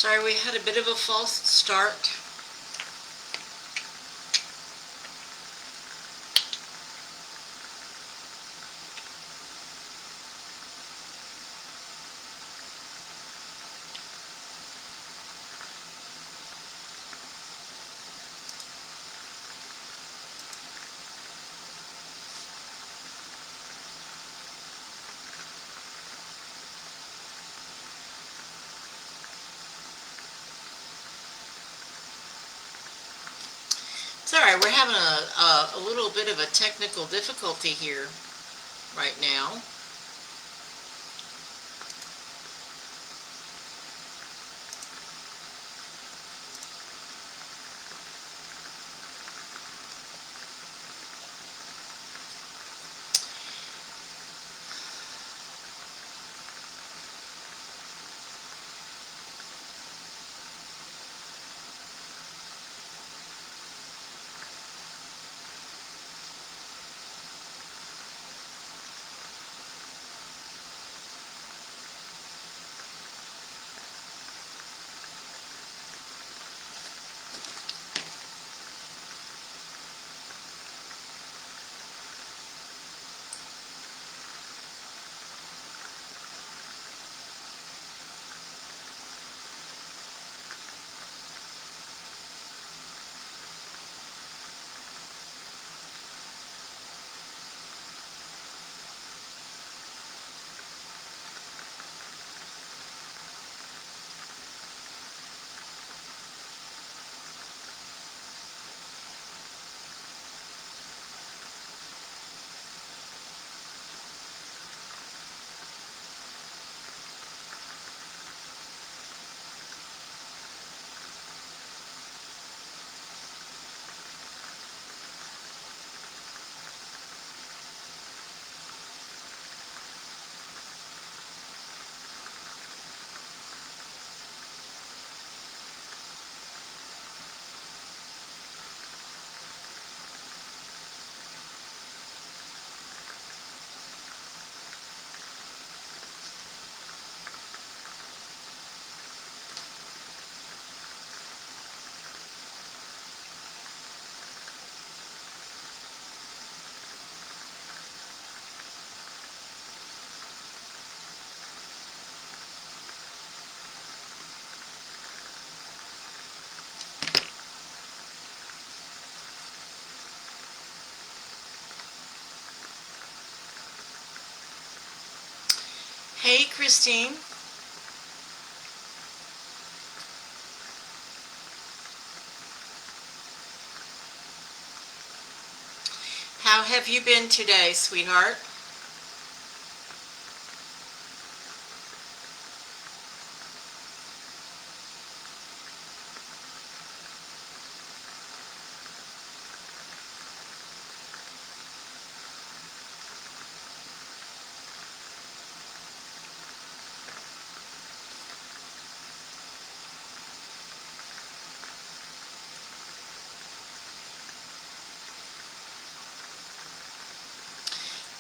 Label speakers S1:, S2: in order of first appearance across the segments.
S1: Sorry, we had a bit of a false start. It's all right. We're having a little bit of a technical difficulty here right now. Hey, Christine. How have you been today, sweetheart?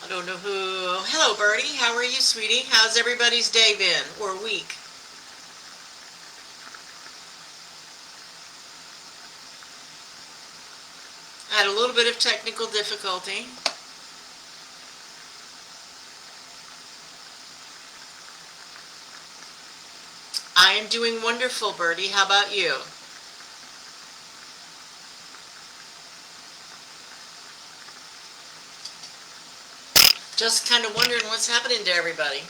S1: I don't know who. Hello, Birdie. How are you, sweetie? How's everybody's day been or week? I had a little bit of technical difficulty. I am doing wonderful, Birdie. How about you? Just kind of wondering what's happening to everybody.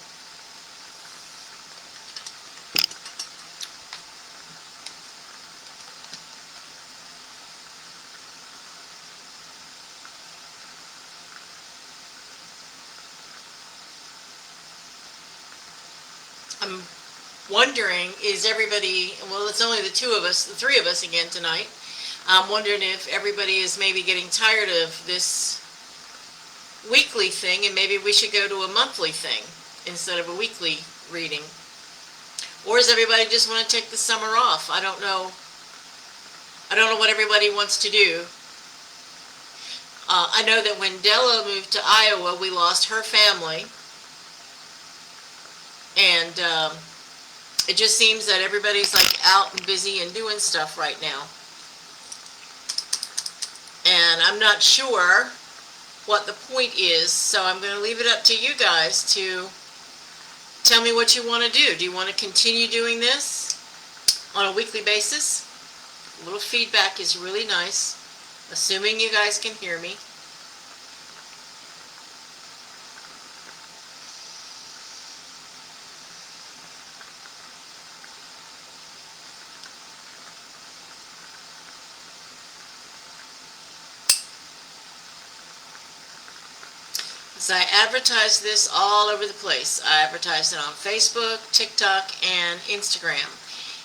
S1: I'm wondering, is everybody, well, it's only the two of us, the three of us again tonight. I'm wondering if everybody is maybe getting tired of this weekly thing and maybe we should go to a monthly thing instead of a weekly reading. Or does everybody just want to take the summer off? I don't know. I don't know what everybody wants to do. I know that when Della moved to Iowa, we lost her family. And it just seems that everybody's like out and busy and doing stuff right now. And I'm not sure what the point is, so I'm going to leave it up to you guys to tell me what you want to do. Do you want to continue doing this on a weekly basis? A little feedback is really nice, assuming you guys can hear me. So I advertise this all over the place. I advertise it on Facebook, TikTok, and Instagram.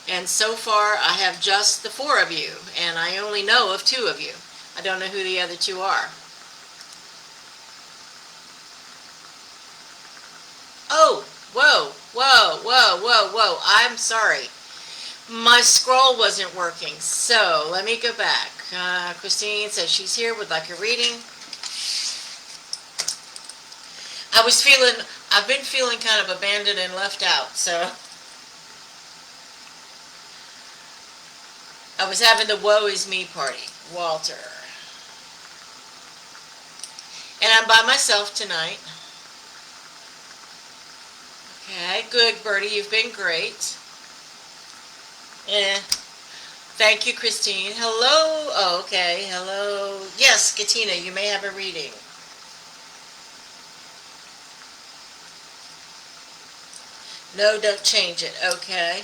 S1: And so far I have just the 4 of you, and I only know of 2 of you. I don't know who the other 2 are. Oh, whoa, whoa, whoa, whoa, whoa. I'm sorry. My scroll wasn't working, so let me go back. Christine says she's here, would like a reading. I've been feeling kind of abandoned and left out, so I was having the woe is me party. Walter. And I'm by myself tonight. Okay, good, Bertie, you've been great. Thank you, Christine. Hello. Oh, okay, hello. Yes, Katina, you may have a reading. No, don't change it. Okay.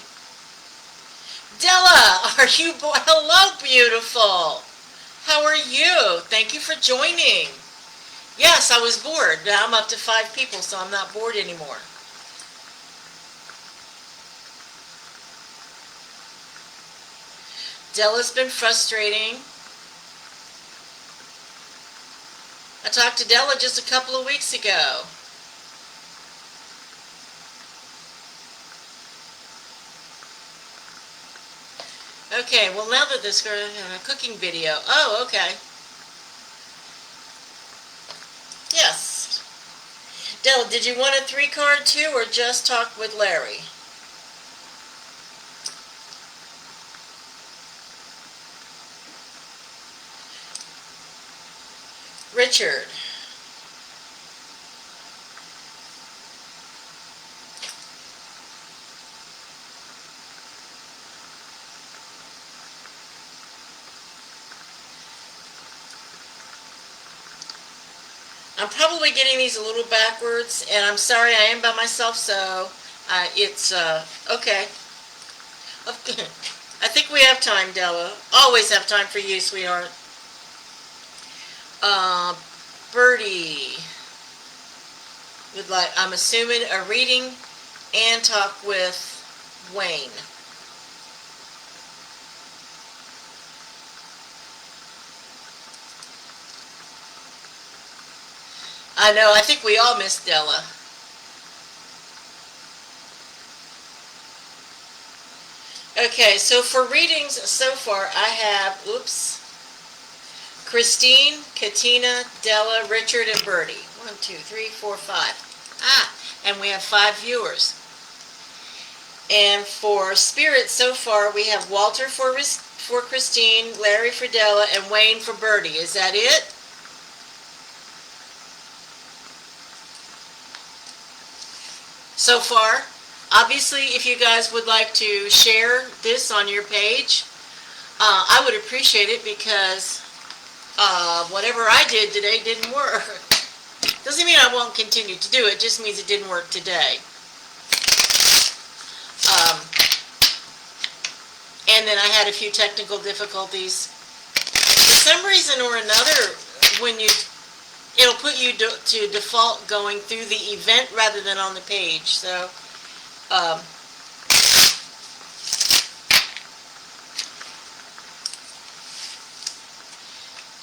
S1: Della, are you hello, beautiful. How are you? Thank you for joining. Yes, I was bored. Now I'm up to 5 people, so I'm not bored anymore. Della's been frustrating. I talked to Della just a couple of weeks ago. Okay, well now that this girl has a cooking video. Oh, okay. Yes. Della, did you want a 3-card too, or just talk with Larry? Richard. I'm probably getting these a little backwards, and I'm sorry, I am by myself, so it's okay. I think we have time, Della. Always have time for you, sweetheart. Birdie would like, I'm assuming, a reading and talk with Wayne. I know, I think we all miss Della. Okay, so for readings so far, I have, Christine, Katina, Della, Richard, and Birdie. 1, 2, 3, 4, 5. And we have 5 viewers. And for Spirit so far, we have Walter for Christine, Larry for Della, and Wayne for Birdie. Is that it? So far, obviously, if you guys would like to share this on your page, I would appreciate it, because whatever I did today didn't work. Doesn't mean I won't continue to do it, just means it didn't work today. And then I had a few technical difficulties. For some reason or another, when it'll put you to default going through the event rather than on the page. So,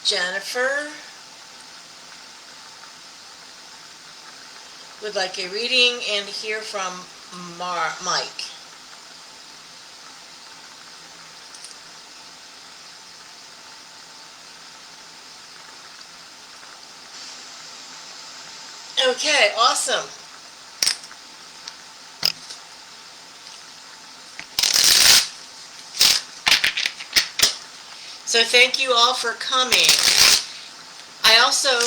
S1: Jennifer would like a reading and hear from Mike. Okay, awesome. So thank you all for coming. I also,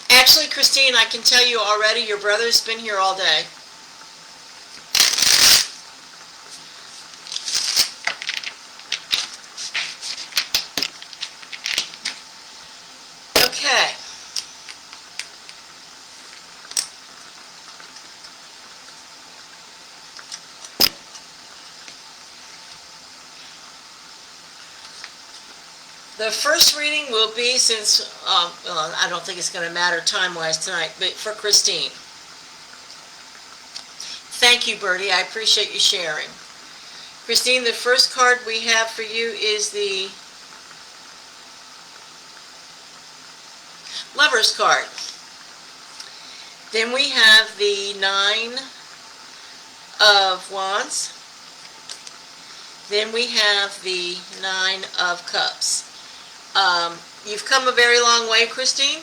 S1: actually, Christine, I can tell you already, your brother's been here all day. Okay. The first reading will be, since, well, I don't think it's going to matter time-wise tonight, but for Christine. Thank you, Bertie. I appreciate you sharing. Christine, the first card we have for you is the Lover's card. Then we have the Nine of Wands. Then we have the Nine of Cups. You've come a very long way, Christine.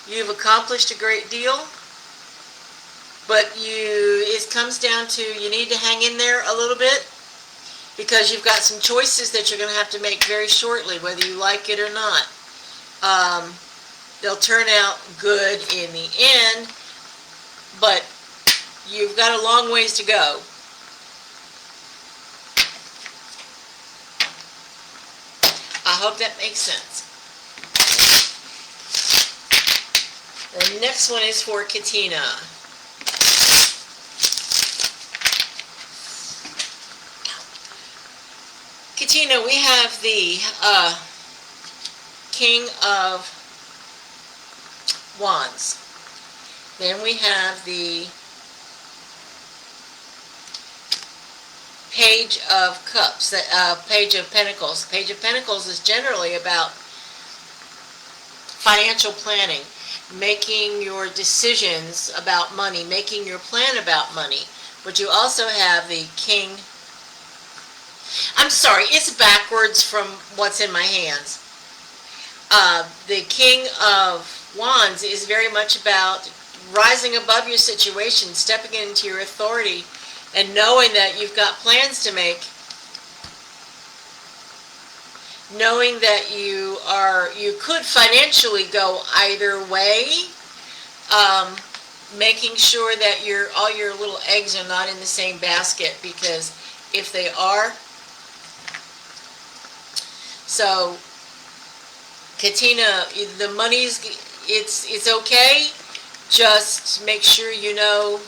S1: You've accomplished a great deal. But it comes down to you need to hang in there a little bit, because you've got some choices that you're going to have to make very shortly, whether you like it or not. They'll turn out good in the end, but you've got a long ways to go. I hope that makes sense. The next one is for Katina. Katina, we have the King of Wands. Then we have the Page of Cups, Page of Pentacles. Page of Pentacles is generally about financial planning, making your decisions about money, making your plan about money. But you also have the King. I'm sorry, it's backwards from what's in my hands. The King of Wands is very much about rising above your situation, stepping into your authority, and knowing that you've got plans to make, knowing that you could financially go either way, making sure that all your little eggs are not in the same basket, because if they are, so Katina, the money's, it's okay, just make sure you know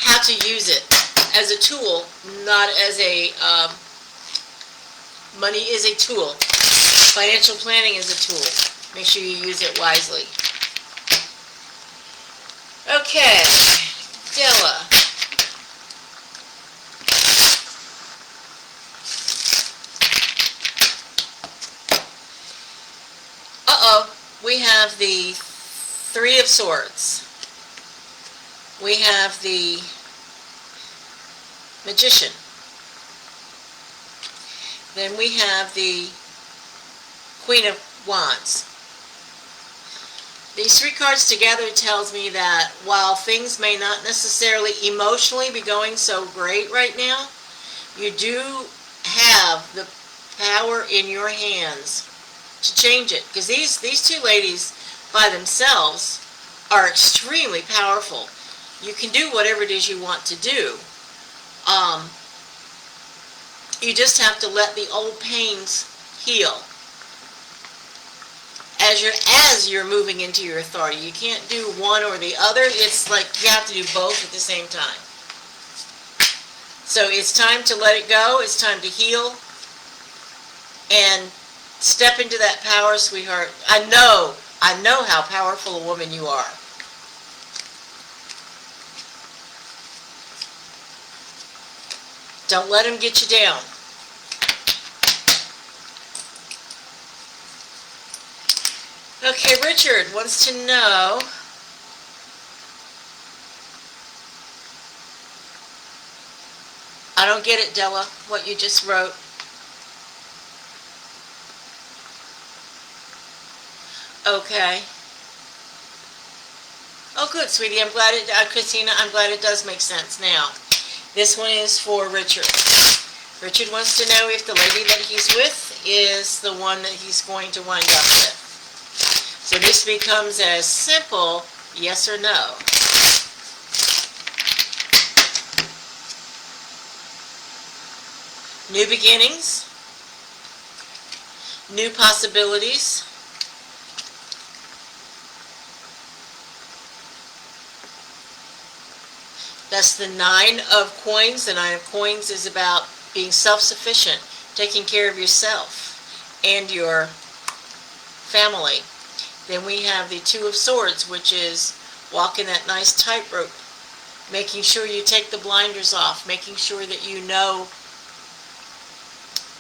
S1: how to use it as a tool, not as a, money is a tool. Financial planning is a tool. Make sure you use it wisely. Okay, Della. We have the Three of Swords. We have the Magician. Then we have the Queen of Wands. These three cards together tells me that while things may not necessarily emotionally be going so great right now, you do have the power in your hands to change it. Because these two ladies by themselves are extremely powerful. You can do whatever it is you want to do. You just have to let the old pains heal as you're moving into your authority. You can't do one or the other. It's like you have to do both at the same time. So it's time to let it go. It's time to heal and step into that power, sweetheart. I know how powerful a woman you are. Don't let him get you down. Okay, Richard wants to know, I don't get it, Della, what you just wrote. Okay. Oh, good, sweetie. I'm glad it, Christina, I'm glad it does make sense now. This one is for Richard. Richard wants to know if the lady that he's with is the one that he's going to wind up with. So this becomes as simple, yes or no. New beginnings, new possibilities, that's the 9 of coins. The 9 of coins is about being self-sufficient, taking care of yourself and your family. Then we have the 2 of swords, which is walking that nice tightrope, making sure you take the blinders off, making sure that you know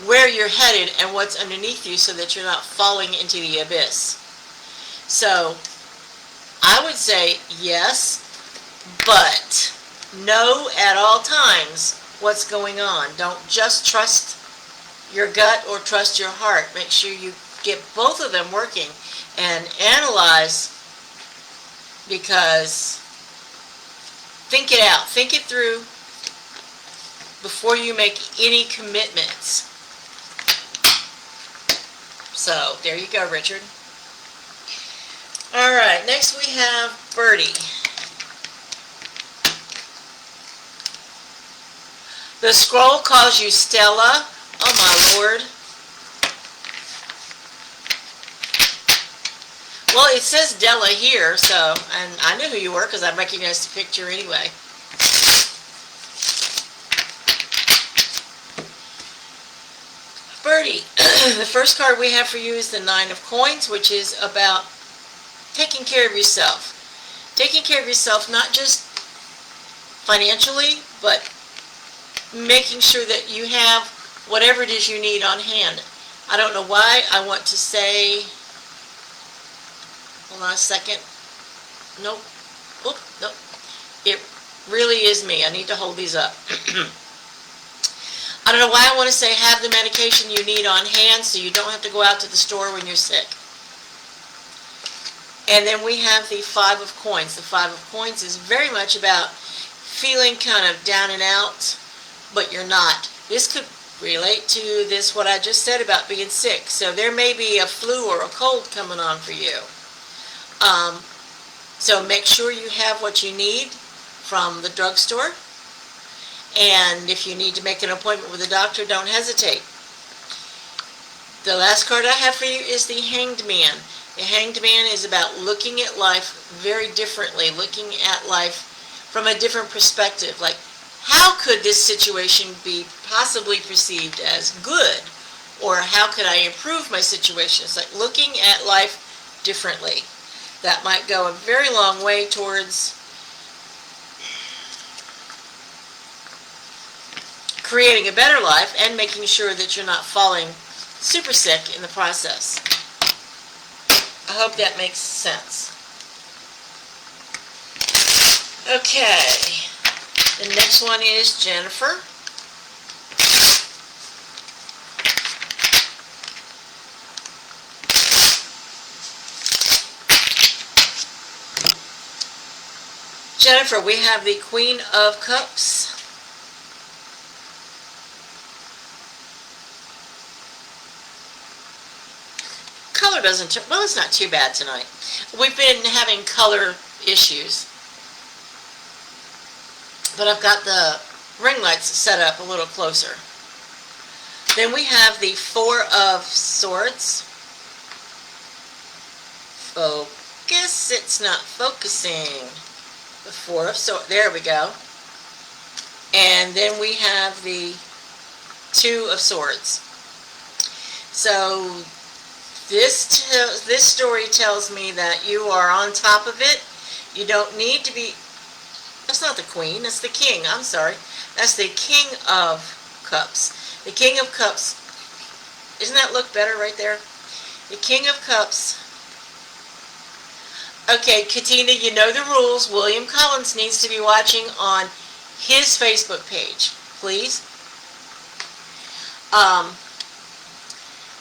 S1: where you're headed and what's underneath you so that you're not falling into the abyss. So I would say yes, but know at all times what's going on. Don't just trust your gut or trust your heart. Make sure you get both of them working and analyze, because think it out, think it through before you make any commitments. So there you go, Richard. All right, next we have Birdie. The scroll calls you Stella. Oh my Lord. Well, it says Della here, so, and I knew who you were because I recognized the picture anyway. Birdie, the first card we have for you is the 9 of coins, which is about taking care of yourself. Taking care of yourself not just financially, but making sure that you have whatever it is you need on hand. I don't know why I want to say, hold on a second. Nope. Oop, nope. It really is me. I need to hold these up. I don't know why I want to say have the medication you need on hand so you don't have to go out to the store when you're sick. And then we have the 5 of coins. The 5 of coins is very much about feeling kind of down and out, but you're not. This could relate to this, what I just said about being sick. So there may be a flu or a cold coming on for you. So make sure you have what you need from the drugstore. And if you need to make an appointment with a doctor, don't hesitate. The last card I have for you is the Hanged Man. The Hanged Man is about looking at life very differently, looking at life from a different perspective. Like, how could this situation be possibly perceived as good? Or how could I improve my situation? It's like looking at life differently. That might go a very long way towards creating a better life and making sure that you're not falling super sick in the process. I hope that makes sense. Okay, the next one is Jennifer. Jennifer, we have the Queen of Cups. Color doesn't, well, it's not too bad tonight. We've been having color issues. But I've got the ring lights set up a little closer. Then we have the 4 of Swords. Focus, it's not focusing. The 4 of Swords, there we go. And then we have the 2 of Swords. So this story tells me that you are on top of it. You don't need to be, that's not the Queen, that's the King, I'm sorry. That's the King of Cups. The King of Cups, doesn't that look better right there? The King of Cups. Okay, Katina, you know the rules. William Collins needs to be watching on his Facebook page, please.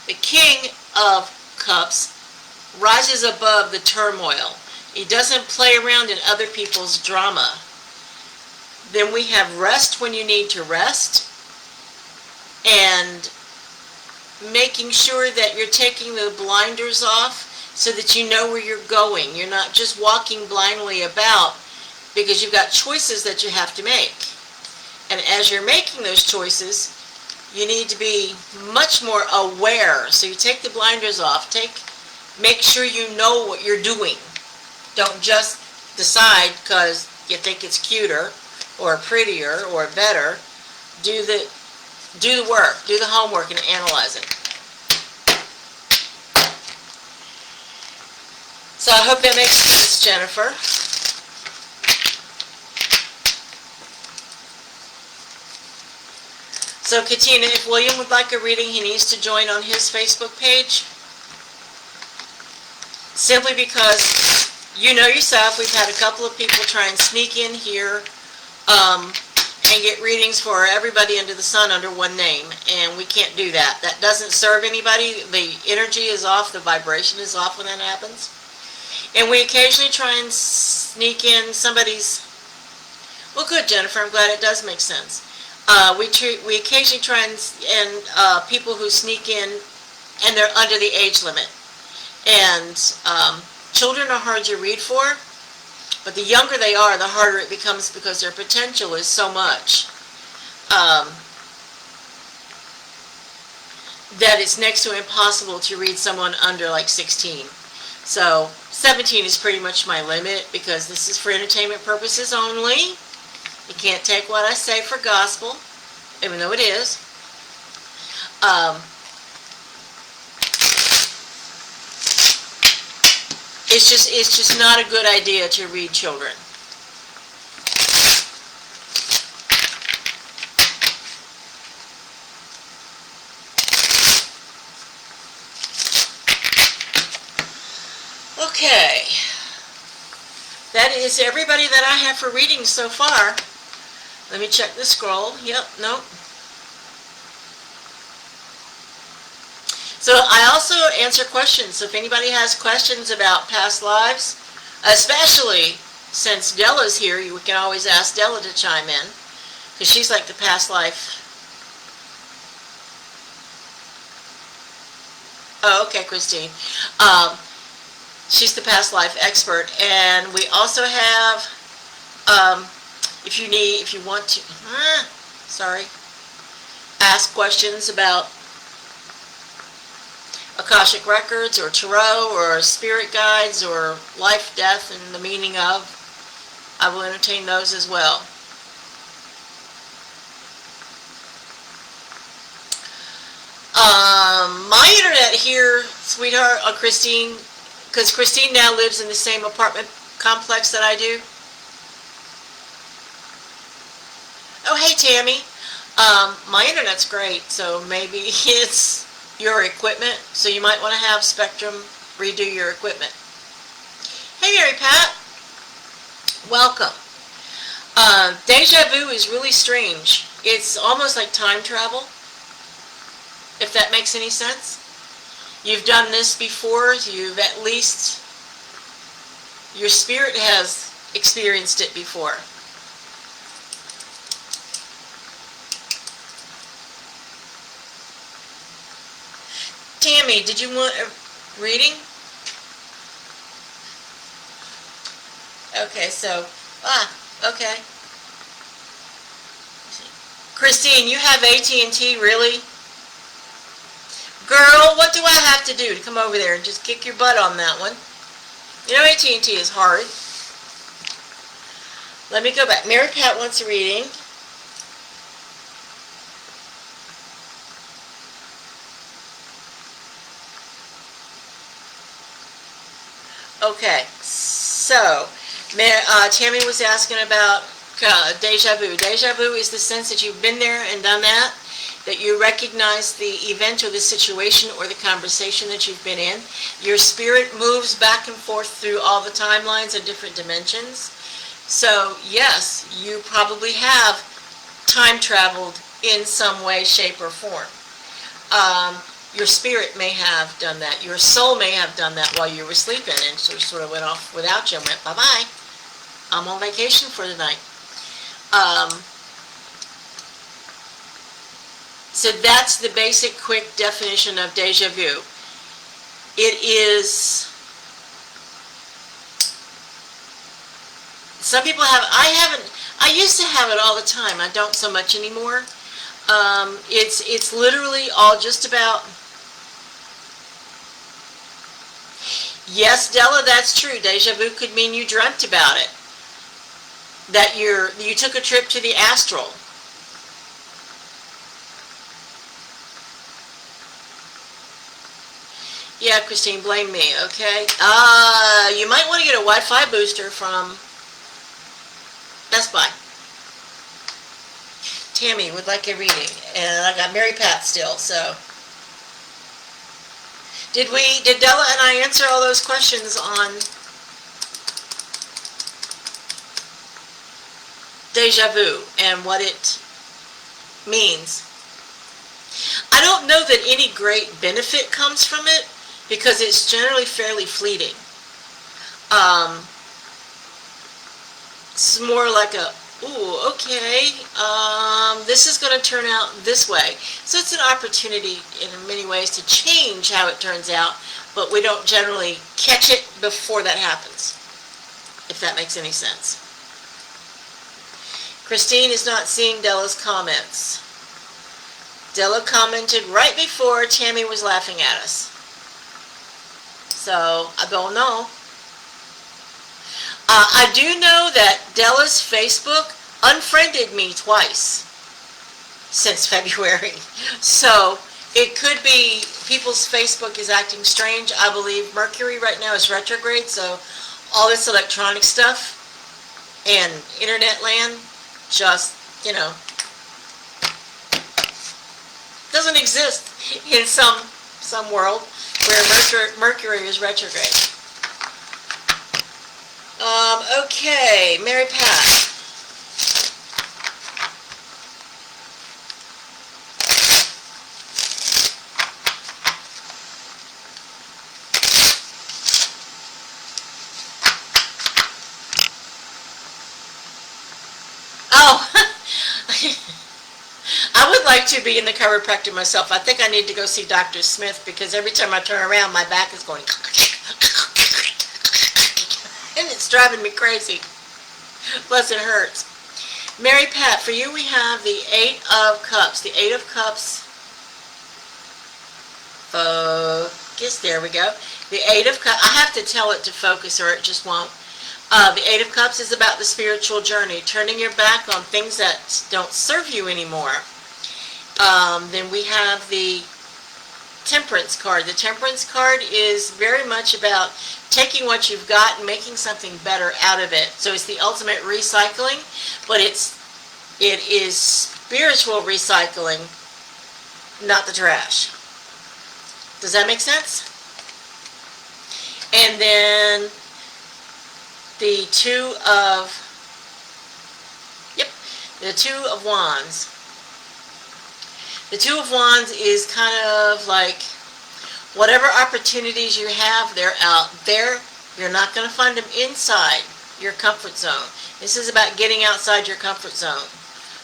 S1: The King of Cups rises above the turmoil. He doesn't play around in other people's drama. Then we have rest when you need to rest, and making sure that you're taking the blinders off so that you know where you're going. You're not just walking blindly about, because you've got choices that you have to make. And as you're making those choices, you need to be much more aware. So you take the blinders off. Make sure you know what you're doing. Don't just decide because you think it's cuter or prettier or better. Do the work, do the homework, and analyze it. So I hope that makes sense, Jennifer. So Katina, if William would like a reading, he needs to join on his Facebook page. Simply because you know yourself, we've had a couple of people try and sneak in here and get readings for everybody under the sun under one name, and we can't do that. That doesn't serve anybody. The energy is off, the vibration is off when that happens. And we occasionally try and sneak in somebody's, well, good, Jennifer, I'm glad it does make sense. We occasionally try and people who sneak in and they're under the age limit. And children are hard to read for, but the younger they are, the harder it becomes because their potential is so much that it's next to impossible to read someone under like 16. So 17 is pretty much my limit because this is for entertainment purposes only. You can't take what I say for gospel, even though it is. It's just not a good idea to read children. Okay. That is everybody that I have for readings so far. Let me check the scroll. Yep, nope. So I also answer questions. So if anybody has questions about past lives, especially since Della's here, you can always ask Della to chime in, because she's like the past life. Oh, okay, Christine. She's the past life expert. And we also have, if you want to, ask questions about Akashic Records or Tarot or Spirit Guides or Life, Death, and the meaning of, I will entertain those as well. My internet here, sweetheart, Christine, because Christine now lives in the same apartment complex that I do. Oh, hey, Tammy. My internet's great, so maybe it's your equipment, so you might want to have Spectrum redo your equipment. Hey, Mary Pat. Welcome. Deja vu is really strange. It's almost like time travel, if that makes any sense. You've done this before. You've at least, your spirit has experienced it before. Tammy, did you want a reading? Okay, so, okay. Christine, you have AT&T, really? Girl, what do I have to do to come over there and just kick your butt on that one? You know AT&T is hard. Let me go back. Mary Pat wants a reading. Okay, so Tammy was asking about deja vu. Deja vu is the sense that you've been there and done that you recognize the event or the situation or the conversation that you've been in. Your spirit moves back and forth through all the timelines and different dimensions. So yes, you probably have time traveled in some way, shape, or form. Your spirit may have done that. Your soul may have done that while you were sleeping and sort of went off without you and went, bye-bye. I'm on vacation for the night. So that's the basic, quick definition of deja vu. It is, some people have, I used to have it all the time. I don't so much anymore. It's literally all just about, yes, Della, that's true. Deja vu could mean you dreamt about it. That you took a trip to the astral. Yeah, Christine, blame me, okay? You might want to get a Wi-Fi booster from Best Buy. Tammy would like a reading, and I got Mary Pat still, so. Did Della and I answer all those questions on deja vu and what it means? I don't know that any great benefit comes from it, because it's generally fairly fleeting. It's more like a, ooh, okay, this is going to turn out this way. So it's an opportunity in many ways to change how it turns out, but we don't generally catch it before that happens, if that makes any sense. Christine is not seeing Della's comments. Della commented right before Tammy was laughing at us. So, I don't know. I do know that Della's Facebook unfriended me twice since February. So, it could be people's Facebook is acting strange. I believe Mercury right now is retrograde, so all this electronic stuff and internet land just, doesn't exist in some world where Mercury is retrograde. Okay, Mary Pat. Oh, I would like to be in the chiropractor myself. I think I need to go see Dr. Smith, because every time I turn around, my back is going, and it's driving me crazy. Plus it hurts. Mary Pat, for you we have the 8 of Cups. The 8 of Cups, focus, there we go. The 8 of Cups, I have to tell it to focus or it just won't. The 8 of Cups is about the spiritual journey, turning your back on things that don't serve you anymore. Then we have the Temperance card. The Temperance card is very much about taking what you've got and making something better out of it. So it's the ultimate recycling, but it is spiritual recycling, not the trash. Does that make sense? And then the Two of Wands. The Two of Wands is kind of like, whatever opportunities you have, they're out there. You're not going to find them inside your comfort zone. This is about getting outside your comfort zone.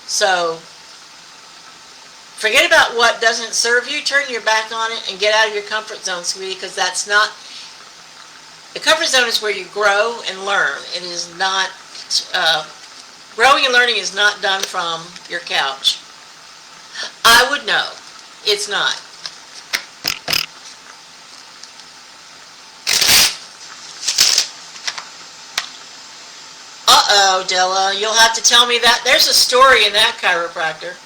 S1: So, forget about what doesn't serve you. Turn your back on it and get out of your comfort zone, sweetie, because that's not... The comfort zone is where you grow and learn. It is not... growing and learning is not done from your couch. I would know. It's not. Uh-oh, Della. You'll have to tell me that. There's a story in that chiropractor.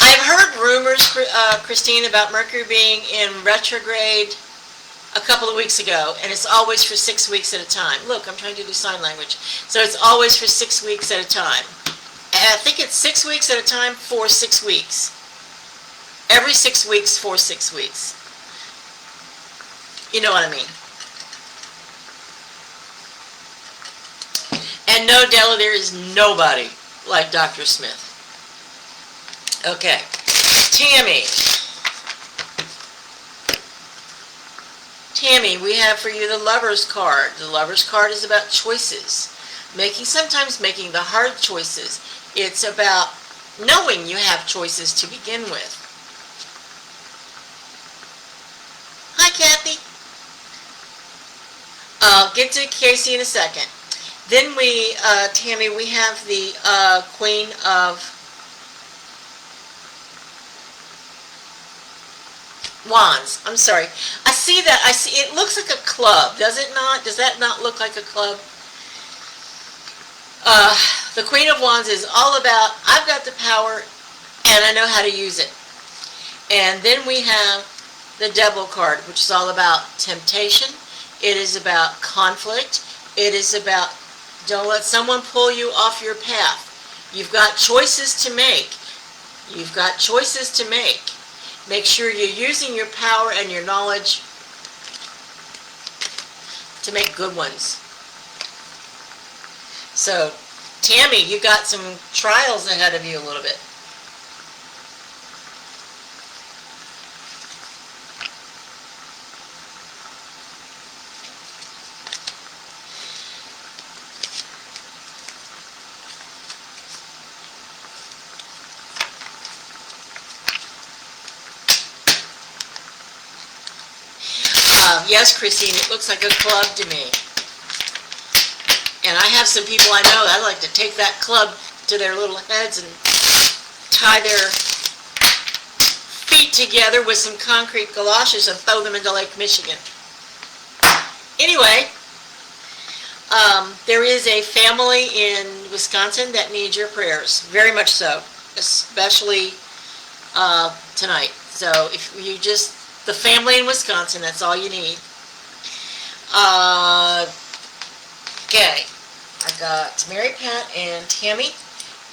S1: I've heard rumors, Christine, about Mercury being in retrograde a couple of weeks ago, and it's always for 6 weeks at a time. Look, I'm trying to do sign language. So it's always for 6 weeks at a time. And I think it's 6 weeks at a time for 6 weeks. Every 6 weeks for 6 weeks. You know what I mean. And no, Della, there is nobody like Dr. Smith. Okay. Tammy. Tammy, we have for you the Lover's card. The Lover's card is about choices. Sometimes making the hard choices. It's about knowing you have choices to begin with. Hi, Kathy. I'll get to Kaci in a second. Then Tammy, we have the Queen of Wands. I'm sorry. I see that. It looks like a club, does it not? Does that not look like a club? The Queen of Wands is all about, I've got the power and I know how to use it. And then we have the Devil card, which is all about temptation. It is about conflict. It is about don't let someone pull you off your path. You've got choices to make. You've got choices to make. Make sure you're using your power and your knowledge to make good ones. So, Tammy, you got some trials ahead of you a little bit. Yes, Christine, it looks like a club to me. And I have some people I know that like to take that club to their little heads and tie their feet together with some concrete galoshes and throw them into Lake Michigan. Anyway, there is a family in Wisconsin that needs your prayers, very much so, especially tonight. So if you just, the family in Wisconsin, that's all you need. Okay, I got Mary Pat and Tammy,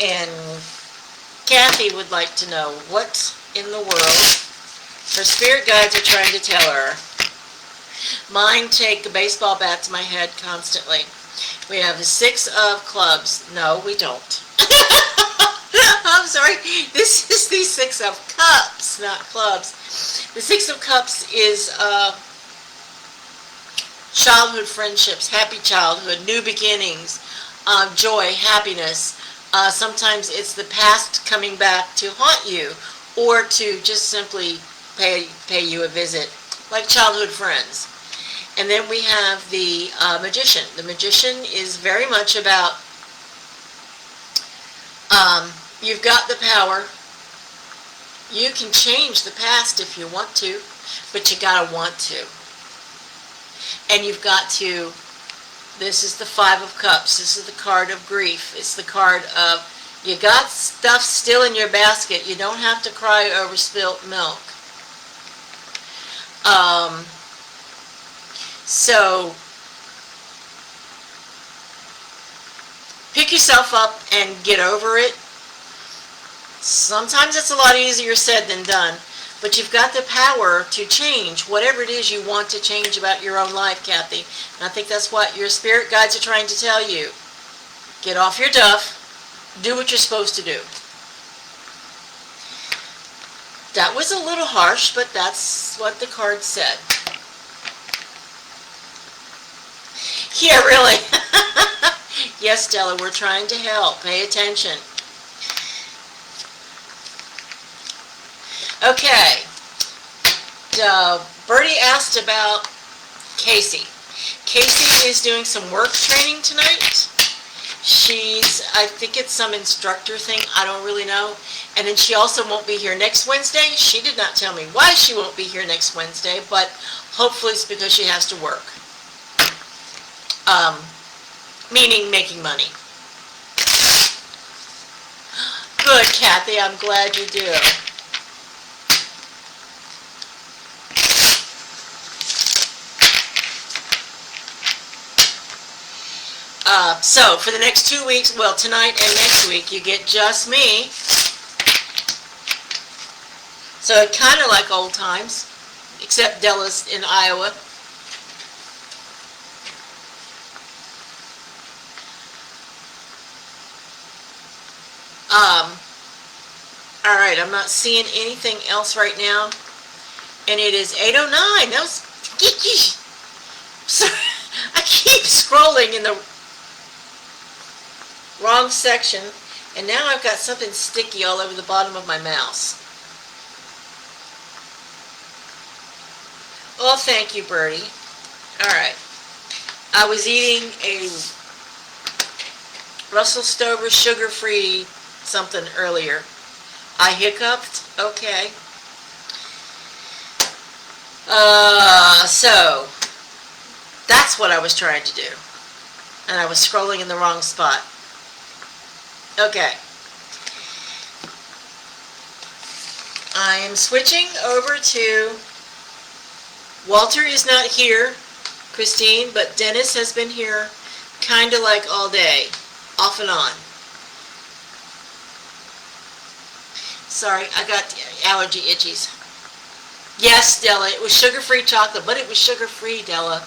S1: and Kathy would like to know what in the world her spirit guides are trying to tell her. Mine take a baseball bat to my head constantly. We have the 6 of clubs. No, we don't. I'm sorry. This is the 6 of cups, not clubs. The 6 of cups is childhood friendships, happy childhood, new beginnings, joy, happiness. Sometimes it's the past coming back to haunt you or to just simply pay you a visit, like childhood friends. And then we have the magician. The magician is very much about you've got the power. You can change the past if you want to, but you gotta want to. And you've got to, this is the 5 of cups. This is the card of grief. It's the card of, you got stuff still in your basket. You don't have to cry over spilt milk. So, pick yourself up and get over it. Sometimes it's a lot easier said than done, but you've got the power to change whatever it is you want to change about your own life, Kathy. And I think that's what your spirit guides are trying to tell you. Get off your duff. Do what you're supposed to do. That was a little harsh, but that's what the card said. Yeah, really. Yes, Stella, we're trying to help. Pay attention. Okay. Bertie asked about Kaci. Kaci is doing some work training tonight. I think it's some instructor thing. I don't really know. And then she also won't be here next Wednesday. She did not tell me why she won't be here next Wednesday, but hopefully it's because she has to work. Meaning making money. Good, Kathy. I'm glad you do. So, for the next 2 weeks, well, tonight and next week, you get just me. So, kind of like old times, except Della's in Iowa. All right, I'm not seeing anything else right now. And it is 8:09. That was... Sorry, I keep scrolling in the wrong section. And now I've got something sticky all over the bottom of my mouse. Oh, thank you, Birdie. All right. I was eating a Russell Stover sugar-free something earlier. I hiccuped. Okay. So that's what I was trying to do. And I was scrolling in the wrong spot. Okay. I am switching over to... Walter is not here, Christine, but Dennis has been here kind of like all day, off and on. Sorry, I got allergy itchies. Yes, Della, it was sugar-free chocolate, but it was sugar-free, Della.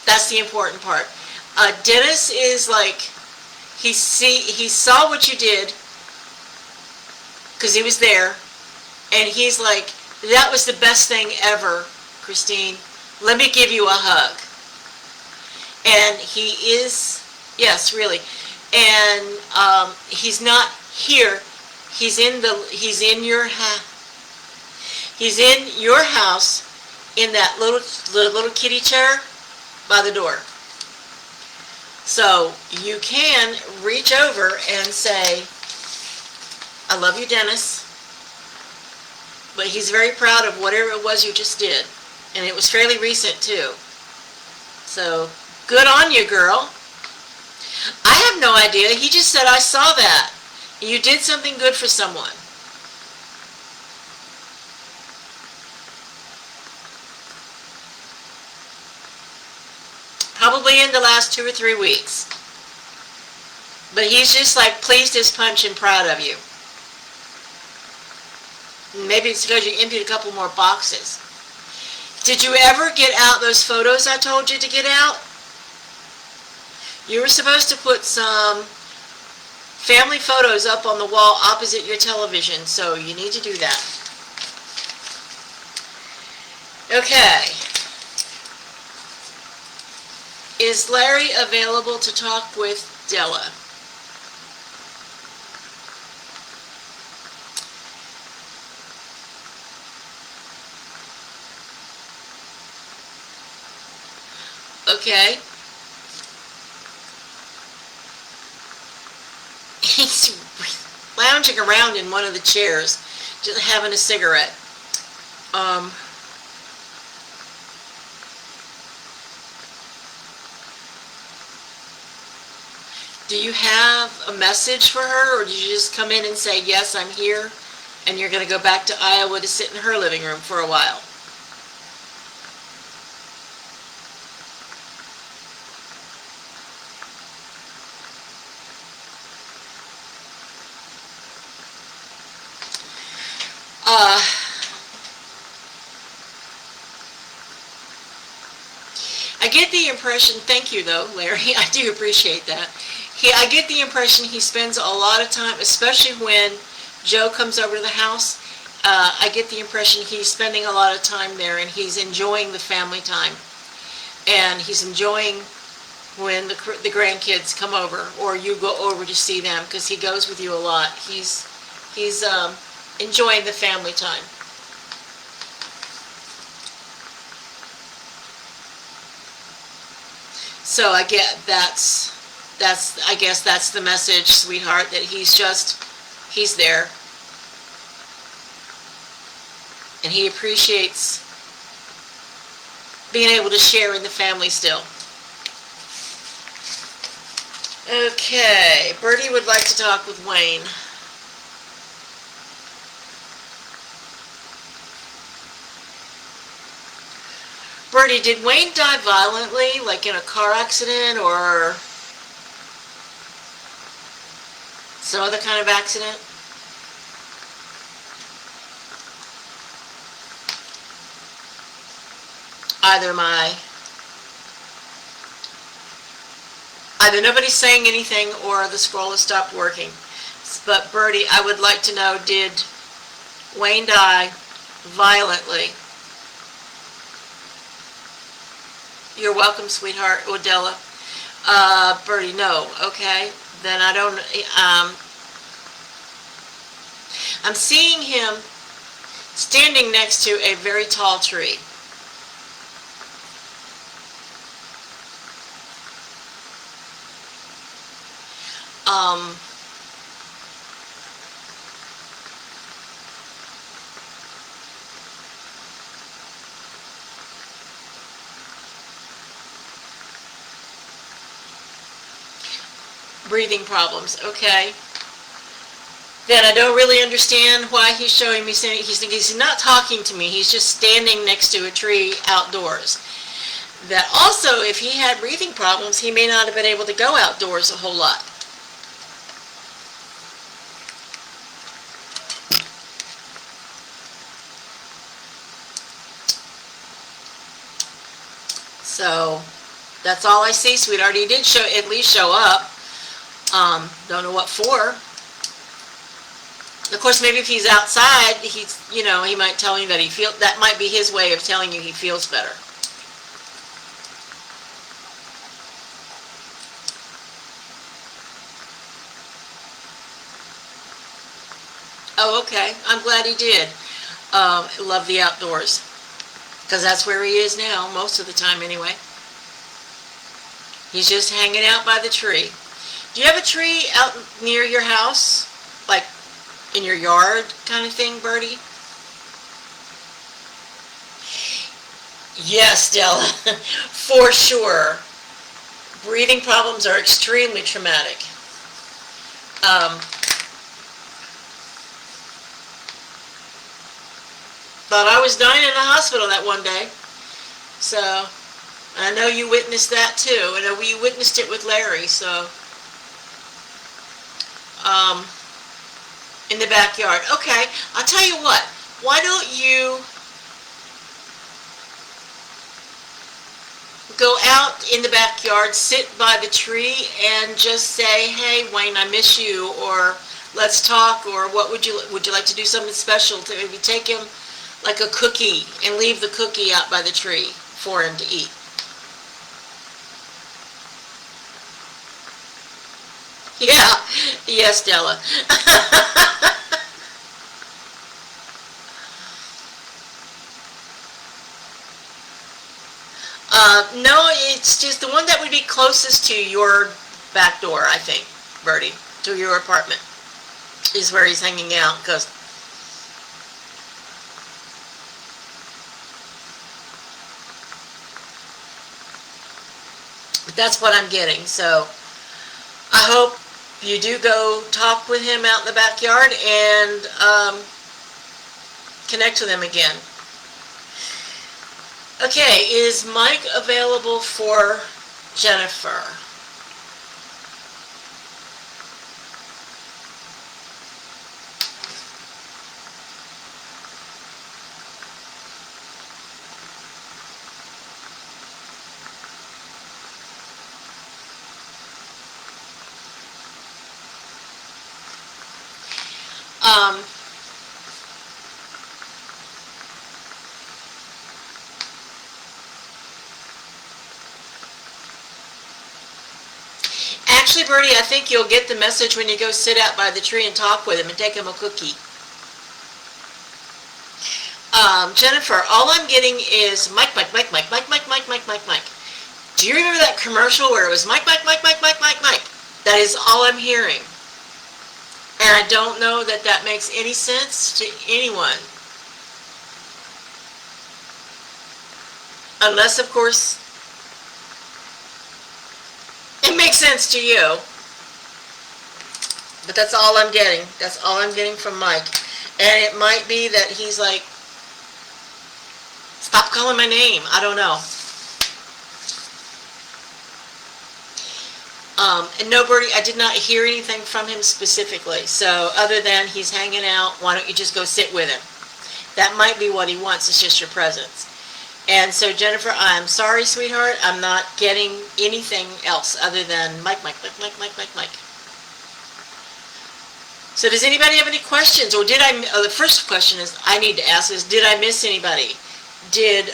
S1: That's the important part. Dennis is like, he saw what you did, because he was there, and he's like, that was the best thing ever, Christine. Let me give you a hug. And he is, yes, really. And he's not here. He's in your house in that little kitty chair by the door. So you can reach over and say, I love you, Dennis. But he's very proud of whatever it was you just did. And it was fairly recent, too. So, good on you, girl. I have no idea. He just said, I saw that. You did something good for someone. Probably in the last 2 or 3 weeks. But he's just like pleased as punch and proud of you. Maybe it's because you emptied a couple more boxes. Did you ever get out those photos I told you to get out? You were supposed to put some family photos up on the wall opposite your television, so you need to do that. Okay. Is Larry available to talk with Della? Okay. He's lounging around in one of the chairs, just having a cigarette. Do you have a message for her, or did you just come in and say, yes, I'm here, and you're going to go back to Iowa to sit in her living room for a while? I get the impression, thank you though, Larry, I do appreciate that. I get the impression he spends a lot of time, especially when Joe comes over to the house, I get the impression he's spending a lot of time there and he's enjoying the family time. And he's enjoying when the grandkids come over or you go over to see them, because he goes with you a lot. He's enjoying the family time. So I guess that's the message, sweetheart, that he's there. And he appreciates being able to share in the family still. Okay, Bertie would like to talk with Wayne. Bertie, did Wayne die violently, like in a car accident or some other kind of accident? Either my Either nobody's saying anything or the scroll has stopped working. But Birdie, I would like to know, did Wayne die violently? You're welcome, sweetheart. Odella. Birdie, no. Okay. Then I don't, I'm seeing him standing next to a very tall tree. Breathing problems. Okay. Then I don't really understand why he's showing me saying he's not talking to me. He's just standing next to a tree outdoors. That also, if he had breathing problems, he may not have been able to go outdoors a whole lot. So that's all I see, sweetheart. He did at least show up. Don't know what for. Of course, maybe if he's outside, he might tell you that that might be his way of telling you he feels better. Oh, okay. I'm glad he did. Love the outdoors. Because that's where he is now, most of the time anyway. He's just hanging out by the tree. Do you have a tree out near your house? Like in your yard kind of thing, Birdie? Yes, Della. For sure. Breathing problems are extremely traumatic. Thought I was dying in the hospital that one day. So, I know you witnessed that too. I know you witnessed it with Larry, so. In the backyard. Okay, I'll tell you what. Why don't you go out in the backyard, sit by the tree, and just say, "Hey, Wayne, I miss you," or "Let's talk," or "What would you like to do something special?" To maybe take him like a cookie and leave the cookie out by the tree for him to eat. Yeah, yes, Della. No, it's just the one that would be closest to your back door, I think, Birdie, to your apartment, is where he's hanging out, because that's what I'm getting. So I hope you do go talk with him out in the backyard and connect with him again. Okay, is Mike available for Jennifer? Actually, Bertie, I think you'll get the message when you go sit out by the tree and talk with him and take him a cookie. Jennifer, all I'm getting is Mike, Mike, Mike, Mike, Mike, Mike, Mike, Mike, Mike, Mike. Do you remember that commercial where it was Mike, Mike, Mike, Mike, Mike, Mike, Mike? That is all I'm hearing. And I don't know that that makes any sense to anyone. Unless, of course, it makes sense to you. But that's all I'm getting. That's all I'm getting from Mike. And it might be that he's like, stop calling my name. I don't know. And no, Bertie, I did not hear anything from him specifically. So other than he's hanging out, why don't you just go sit with him? That might be what he wants. It's just your presence. And so, Jennifer, I'm sorry, sweetheart. I'm not getting anything else other than Mike, Mike, Mike, Mike, Mike, Mike, Mike. So does anybody have any questions? Or did I, the first question is, I need to ask is, did I miss anybody? Did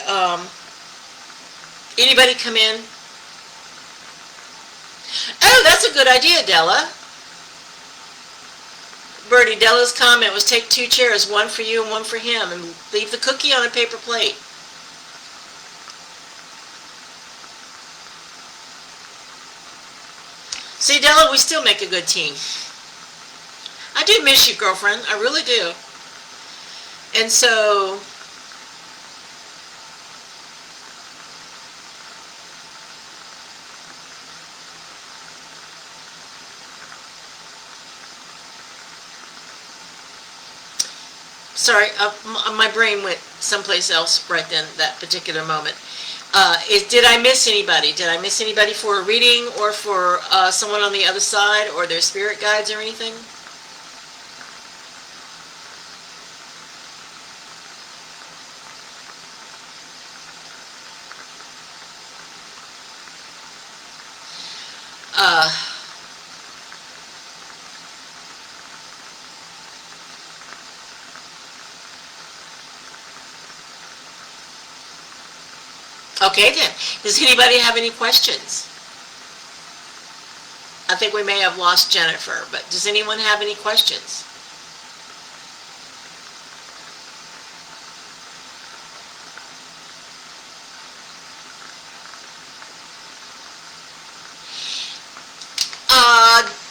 S1: anybody come in? Oh, that's a good idea, Della. Bertie, Della's comment was take 2 chairs, one for you and one for him, and leave the cookie on a paper plate. See, Della, we still make a good team. I do miss you, girlfriend. I really do. And so, sorry, my brain went someplace else right then, that particular moment. Did I miss anybody? Did I miss anybody for a reading or for someone on the other side or their spirit guides or anything? Okay then. Does anybody have any questions? I think we may have lost Jennifer, but does anyone have any questions?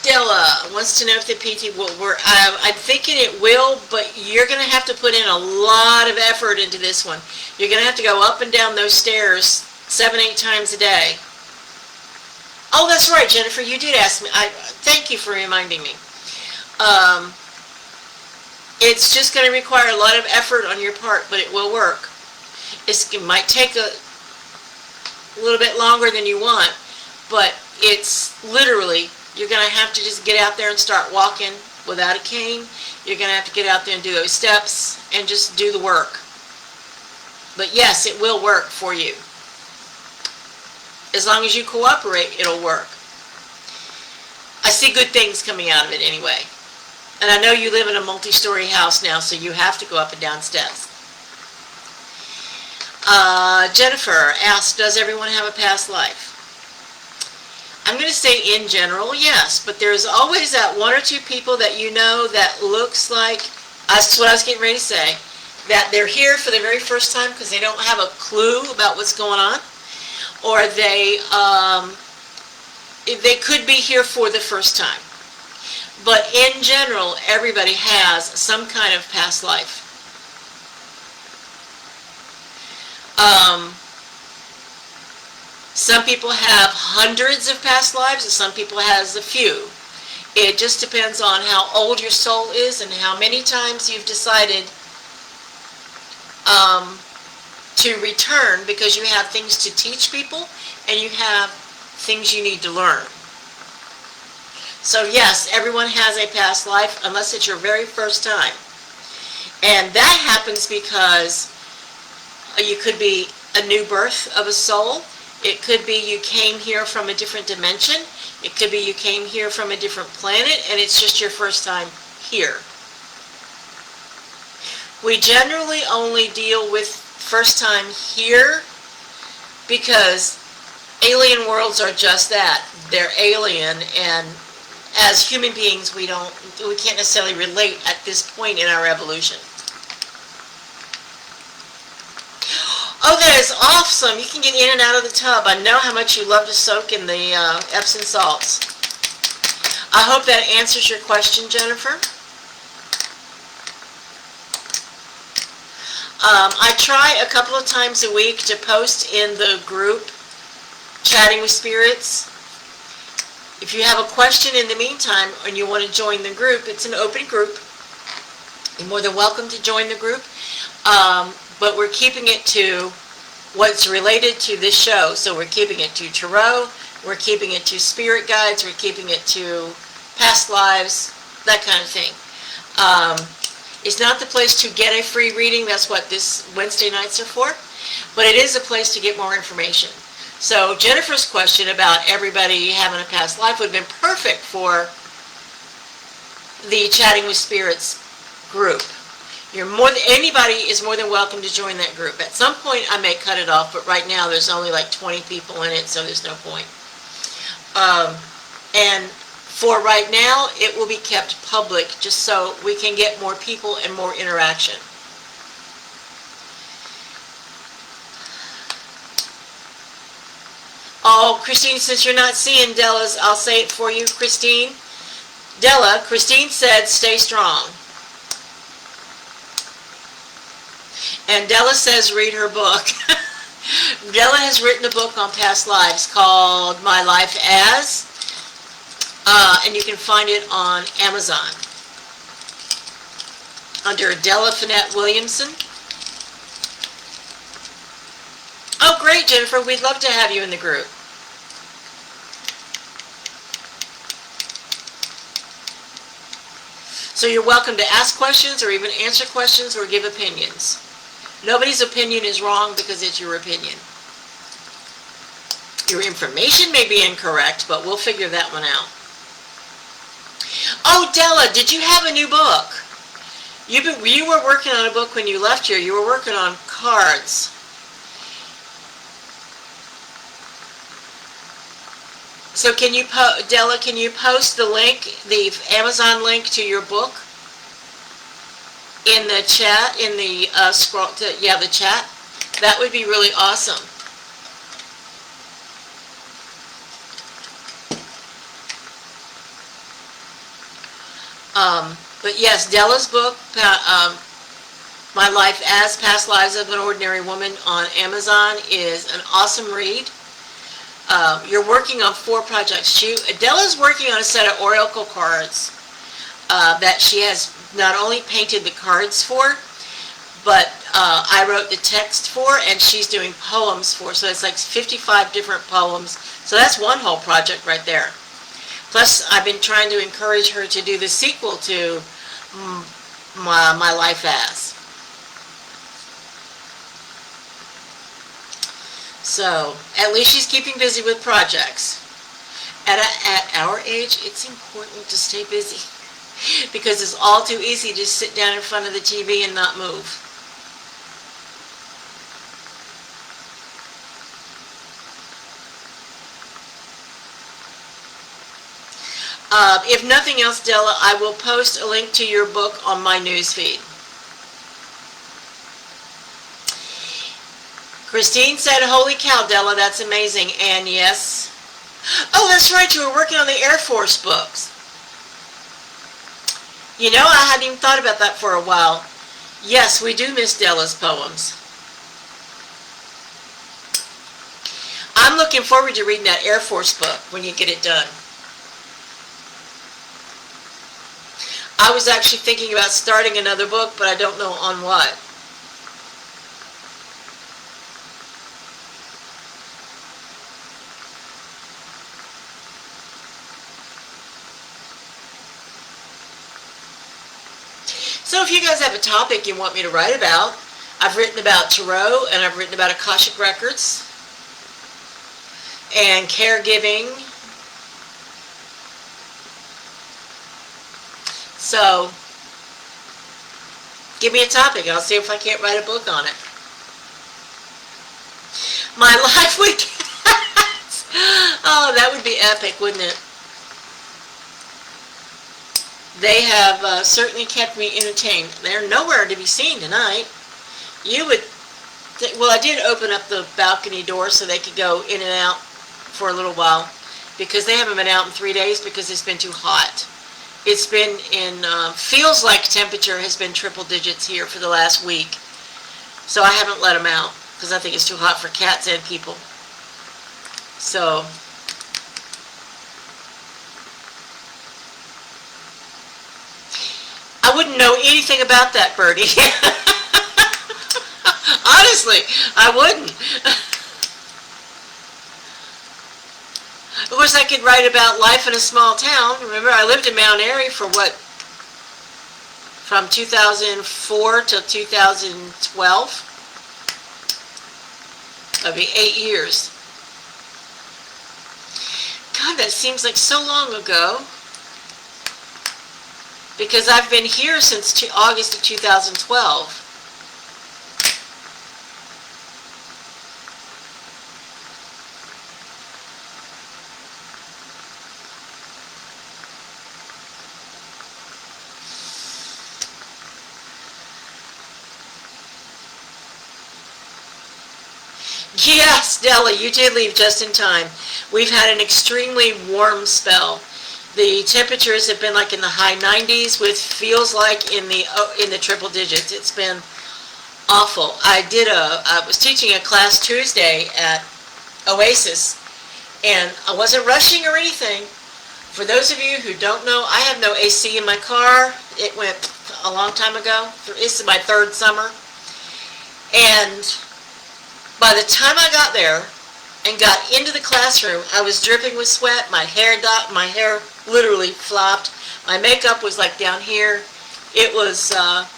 S1: Della wants to know if the PT will work. I'm thinking it will, but you're going to have to put in a lot of effort into this one. You're going to have to go up and down those stairs 7-8 times a day. Oh, that's right, Jennifer. You did ask me. Thank you for reminding me. It's just going to require a lot of effort on your part, but it will work. It might take a little bit longer than you want, but it's literally, you're going to have to just get out there and start walking without a cane. You're going to have to get out there and do those steps and just do the work. But yes, it will work for you. As long as you cooperate, it'll work. I see good things coming out of it anyway. And I know you live in a multi-story house now, so you have to go up and down steps. Jennifer asked, does everyone have a past life? I'm going to say in general, yes, but there's always that 1 or 2 people that you know that looks like, that's what I was getting ready to say, that they're here for the very first time because they don't have a clue about what's going on, or they could be here for the first time. But in general, everybody has some kind of past life. Some people have hundreds of past lives, and some people has a few. It just depends on how old your soul is and how many times you've decided to return, because you have things to teach people and you have things you need to learn. So yes, everyone has a past life unless it's your very first time. And that happens because you could be a new birth of a soul. It could be you came here from a different dimension. It could be you came here from a different planet and it's just your first time here. We generally only deal with first time here because alien worlds are just that. They're alien, and as human beings we can't necessarily relate at this point in our evolution. Oh, that is awesome. You can get in and out of the tub. I know how much you love to soak in the Epsom salts. I hope that answers your question, Jennifer. I try a couple of times a week to post in the group, Chatting with Spirits. If you have a question in the meantime and you want to join the group, it's an open group. You're more than welcome to join the group. But we're keeping it to what's related to this show. So we're keeping it to tarot, we're keeping it to spirit guides, we're keeping it to past lives, that kind of thing. It's not the place to get a free reading. That's what this Wednesday nights are for. But it is a place to get more information. So Jennifer's question about everybody having a past life would have been perfect for the Chatting with Spirits group. Anybody is more than welcome to join that group. At some point I may cut it off, but right now there's only like 20 people in it, so there's no point. And for right now, it will be kept public just so we can get more people and more interaction. Oh, Christine, since you're not seeing Della's, I'll say it for you, Christine. Della, Christine said, stay strong. And Della says, read her book. Della has written a book on past lives called My Life As, and you can find it on Amazon under Della Finette Williamson. Oh, great, Jennifer. We'd love to have you in the group. So you're welcome to ask questions or even answer questions or give opinions. Nobody's opinion is wrong because it's your opinion. Your information may be incorrect, but we'll figure that one out. Oh, Della, did you have a new book? You were working on a book when you left here. You were working on cards. So can you, Della, can you post the link, the Amazon link to your book in the chat, in the the chat? That would be really awesome. But yes, Della's book, My Life As Past Lives of an Ordinary Woman on Amazon is an awesome read. You're working on 4 projects. Della's working on a set of oracle cards that she has not only painted the cards for, but I wrote the text for, and she's doing poems for. So it's like 55 different poems. So that's one whole project right there. Plus, I've been trying to encourage her to do the sequel to My Life As. So, at least she's keeping busy with projects. At our age, it's important to stay busy because it's all too easy to sit down in front of the TV and not move. If nothing else, Della, I will post a link to your book on my newsfeed. Christine said, holy cow, Della, that's amazing. And yes. Oh, that's right, you were working on the Air Force books. You know, I hadn't even thought about that for a while. Yes, we do miss Della's poems. I'm looking forward to reading that Air Force book when you get it done. I was actually thinking about starting another book, but I don't know on what. So if you guys have a topic you want me to write about, I've written about tarot, and I've written about Akashic Records, and caregiving. So, give me a topic, and I'll see if I can't write a book on it. My life with cats. Oh, that would be epic, wouldn't it? They have certainly kept me entertained. They're nowhere to be seen tonight. You would, well, I did open up the balcony door so they could go in and out for a little while, because they haven't been out in 3 days because it's been too hot. It's been feels like temperature has been triple digits here for the last week. So I haven't let them out because I think it's too hot for cats and people. So, I wouldn't know anything about that birdie. Honestly, I wouldn't. Of course, I could write about life in a small town. Remember, I lived in Mount Airy for what? from 2004 till 2012. That'll be 8 years. God, that seems like so long ago. Because I've been here since August of 2012. Yes, Della, you did leave just in time. We've had an extremely warm spell. The temperatures have been like in the high 90s with feels like in the triple digits. It's been awful. I was teaching a class Tuesday at Oasis, and I wasn't rushing or anything. For those of you who don't know, I have no AC in my car. It went a long time ago. This is my 3rd summer. And by the time I got there and got into the classroom, I was dripping with sweat. My hair literally flopped. My makeup was like down here. It was, I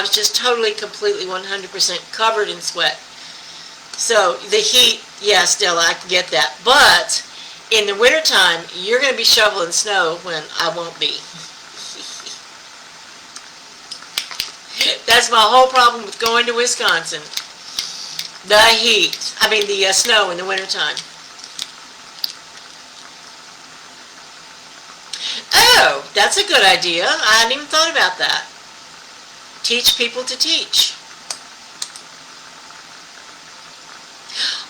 S1: was just totally, completely, 100% covered in sweat. So the heat, yes, Della, I can get that. But in the wintertime, you're going to be shoveling snow when I won't be. That's my whole problem with going to Wisconsin. The heat. I mean, the snow in the wintertime. Oh, that's a good idea. I hadn't even thought about that. Teach people to teach.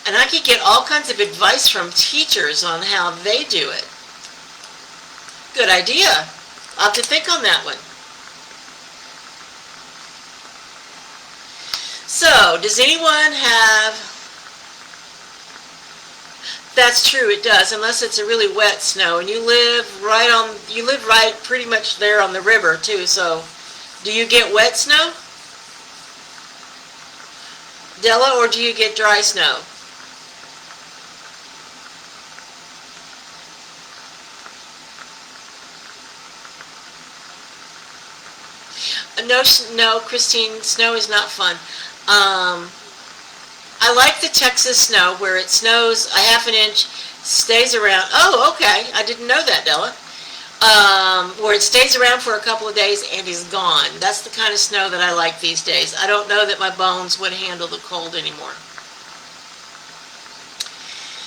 S1: And I could get all kinds of advice from teachers on how they do it. Good idea. I'll have to think on that one. So, does anyone have... That's true, it does, unless it's a really wet snow. And you live right pretty much there on the river, too. So, do you get wet snow, Della, or do you get dry snow? No, Christine, snow is not fun. I like the Texas snow where it snows a ½ inch, stays around. Oh, okay. I didn't know that, Della. Where it stays around for a couple of days and is gone. That's the kind of snow that I like these days. I don't know that my bones would handle the cold anymore.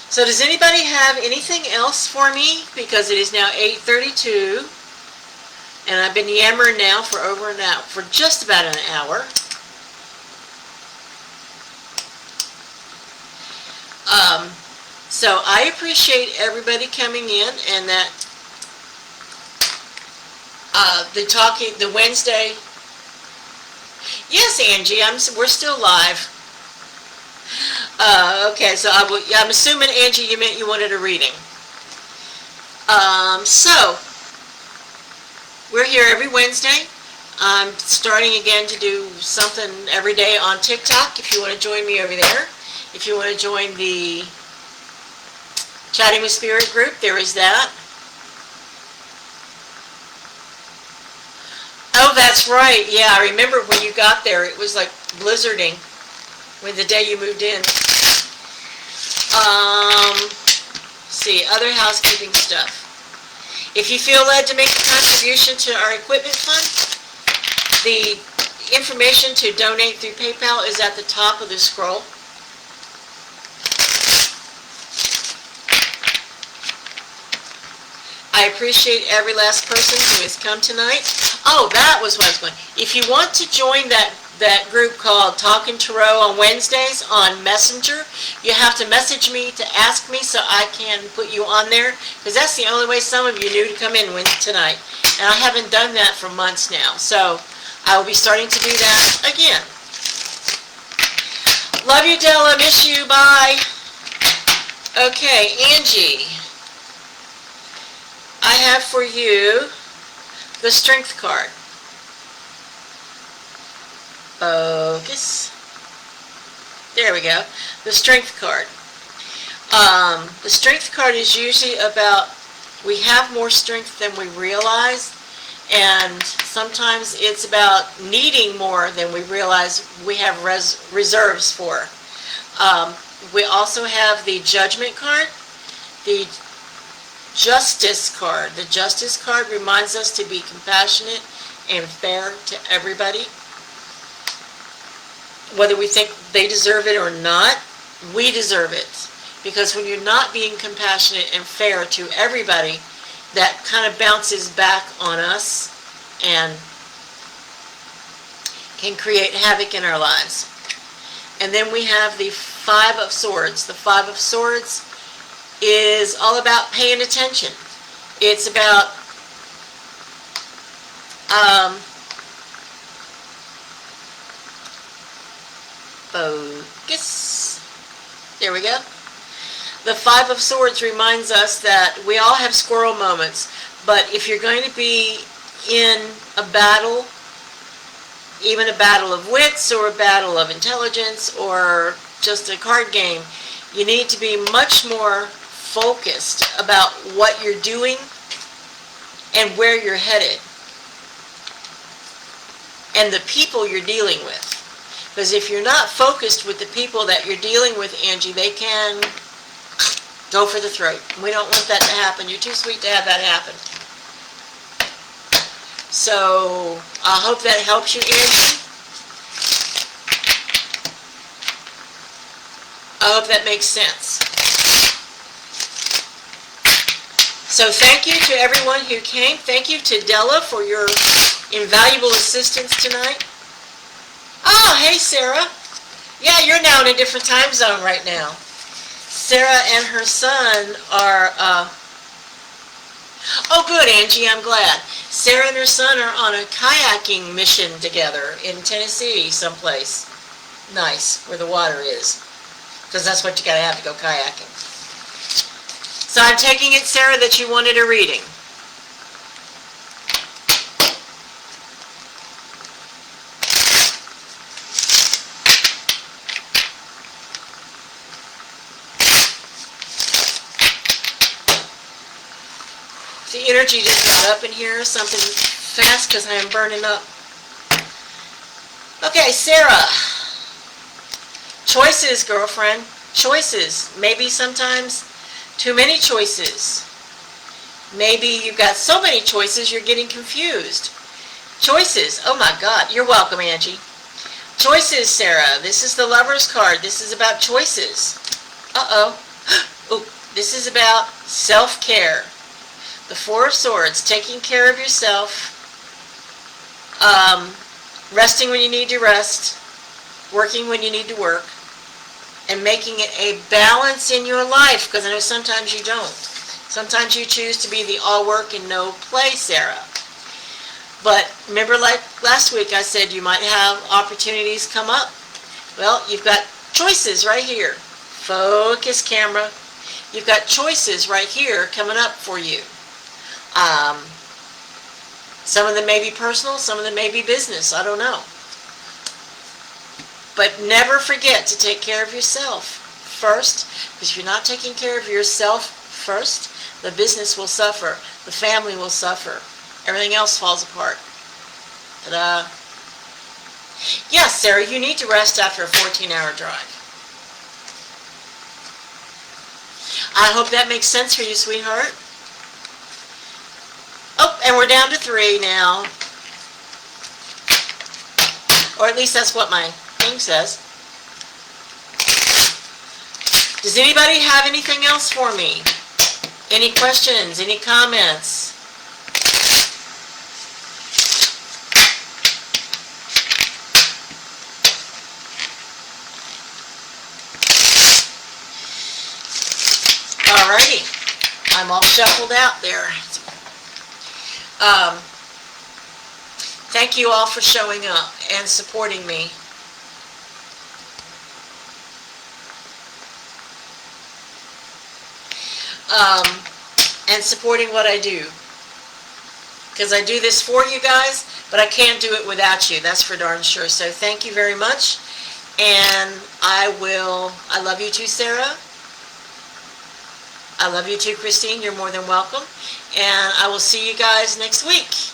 S1: So does anybody have anything else for me? Because it is now 8:32. And I've been yammering now for for just about an hour. So I appreciate everybody coming in, and that the Wednesday. Yes, Angie, we're still live. Okay, so I'm assuming, Angie, you meant you wanted a reading. So we're here every Wednesday. I'm starting again to do something every day on TikTok. If you want to join me over there. If you want to join the Chatting with Spirit group, there is that. Oh, that's right. Yeah, I remember when you got there, it was like blizzarding when the day you moved in. See, other housekeeping stuff. If you feel led to make a contribution to our equipment fund, the information to donate through PayPal is at the top of the scroll. I appreciate every last person who has come tonight. Oh, that was what I was going. If you want to join that group called Talking Tarot on Wednesdays on Messenger, you have to message me to ask me so I can put you on there, because that's the only way some of you knew to come in tonight. And I haven't done that for months now, so I will be starting to do that again. Love you, Della. Miss you. Bye. Okay, Angie. I have for you the Strength card. Focus. There we go. The Strength card. The Strength card is usually about we have more strength than we realize, And sometimes it's about needing more than we realize we have reserves for. We also have the judgment card, the justice card. The justice card reminds us to be compassionate and fair to everybody. Whether we think they deserve it or not, we deserve it. Because when you're not being compassionate and fair to everybody, that kind of bounces back on us and can create havoc in our lives. And then we have the Five of Swords. The Five of Swords is all about paying attention. It's about focus. There we go. The Five of Swords reminds us that we all have squirrel moments, but if you're going to be in a battle, even a battle of wits or a battle of intelligence or just a card game, you need to be much more focused about what you're doing and where you're headed and the people you're dealing with. Because if you're not focused with the people that you're dealing with, Angie, they can go for the throat. We don't want that to happen. You're too sweet to have that happen. So I hope that helps you, Angie. I hope that makes sense. So thank you to everyone who came. Thank you to Della for your invaluable assistance tonight. Oh, hey, Sarah. Yeah, you're now in a different time zone right now. Sarah and her son are, oh good, Angie, I'm glad. Sarah and her son are on a kayaking mission together in Tennessee someplace. Nice, where the water is. Because that's what you gotta have to go kayaking. So I'm taking it, Sarah, that you wanted a reading. The energy just got up in here, something fast because I am burning up. Okay, Sarah. Choices, girlfriend. Choices. Maybe sometimes too many choices. Maybe you've got so many choices you're getting confused. Choices. Oh my God. You're welcome, Angie. Choices, Sarah. This is the Lover's card. This is about choices. Uh-oh. Oh, this is about self-care. The Four of Swords, taking care of yourself, resting when you need to rest, working when you need to work, and making it a balance in your life, because I know sometimes you don't. Sometimes you choose to be the all work and no play, Sarah. But remember, like last week, I said you might have opportunities come up. Well, you've got choices right here. Focus, camera. You've got choices right here coming up for you. Some of them may be personal, some of them may be business, I don't know. But never forget to take care of yourself first, because if you're not taking care of yourself first, the business will suffer, the family will suffer, everything else falls apart. Ta-da. Yes, Sarah, you need to rest after a 14-hour drive. I hope that makes sense for you, sweetheart. Oh, and we're down to 3 now. Or at least that's what my thing says. Does anybody have anything else for me? Any questions? Any comments? Alrighty. I'm all shuffled out there. Thank you all for showing up and supporting me. And supporting what I do. Because I do this for you guys, but I can't do it without you. That's for darn sure. So thank you very much. And I love you too, Sarah. I love you too, Christine. You're more than welcome. And I will see you guys next week.